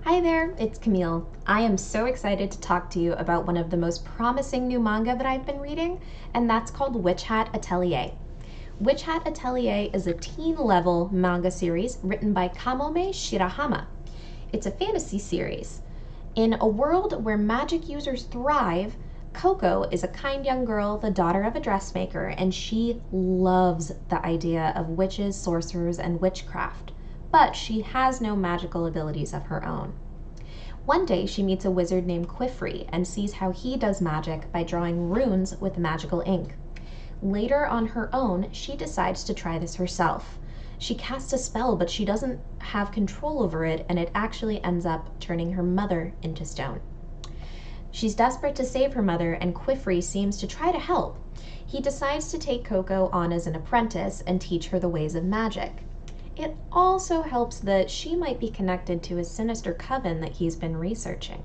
Hi there, it's Camille. I am so excited to talk to you about one of the most promising new manga that I've been reading, and that's called Witch Hat Atelier. Witch Hat Atelier is a teen-level manga series written by Kamome Shirahama. It's a fantasy series. In a world where magic users thrive, Coco is a kind young girl, the daughter of a dressmaker, and she loves the idea of witches, sorcerers, and witchcraft. But she has no magical abilities of her own. One day she meets a wizard named Quifrey and sees how he does magic by drawing runes with magical ink. Later on her own, she decides to try this herself. She casts a spell, but she doesn't have control over it, and it actually ends up turning her mother into stone. She's desperate to save her mother, and Quifrey seems to try to help. He decides to take Coco on as an apprentice and teach her the ways of magic. It also helps that she might be connected to a sinister coven that he's been researching.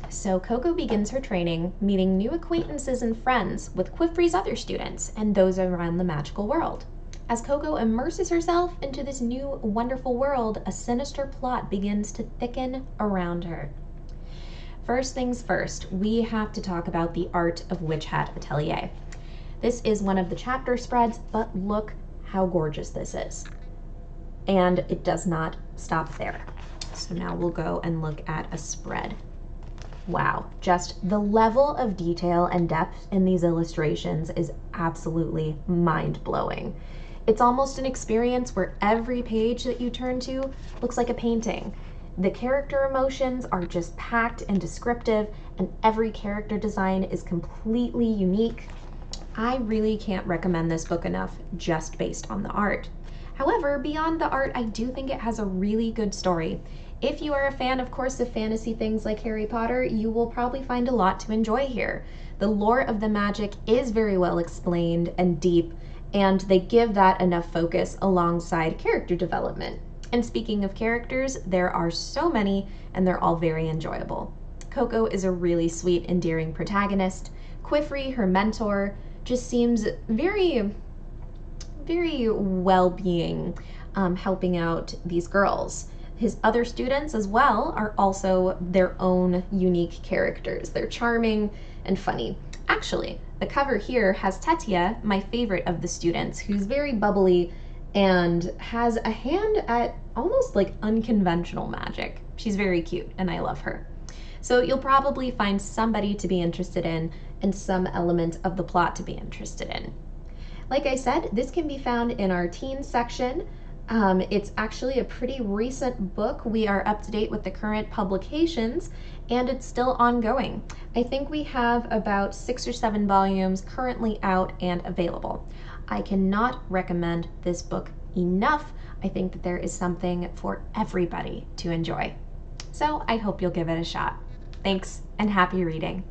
So Coco begins her training, meeting new acquaintances and friends with Quifrey's other students and those around the magical world. As Coco immerses herself into this new, wonderful world, a sinister plot begins to thicken around her. First things first, we have to talk about the art of Witch Hat Atelier. This is one of the chapter spreads, but look how gorgeous this is. And it does not stop there. So now we'll go and look at a spread. Wow, just the level of detail and depth in these illustrations is absolutely mind-blowing. It's almost an experience where every page that you turn to looks like a painting. The character emotions are just packed and descriptive, and every character design is completely unique. I really can't recommend this book enough just based on the art. However, beyond the art, I do think it has a really good story. If you are a fan, of course, of fantasy things like Harry Potter, you will probably find a lot to enjoy here. The lore of the magic is very well explained and deep, and they give that enough focus alongside character development. And speaking of characters, there are so many, and they're all very enjoyable. Coco is a really sweet, endearing protagonist. Quifrey, her mentor, just seems very well-being, helping out these girls. His other students as well are also their own unique characters. They're charming and funny. Actually, the cover here has Tetia, my favorite of the students, who's very bubbly and has a hand at almost like unconventional magic. She's very cute and I love her. So you'll probably find somebody to be interested in and some element of the plot to be interested in. Like I said, this can be found in our teen section. It's actually a pretty recent book. We are up to date with the current publications, and it's still ongoing. I think we have about 6 or 7 volumes currently out and available. I cannot recommend this book enough. I think that there is something for everybody to enjoy. So I hope you'll give it a shot. Thanks, and happy reading.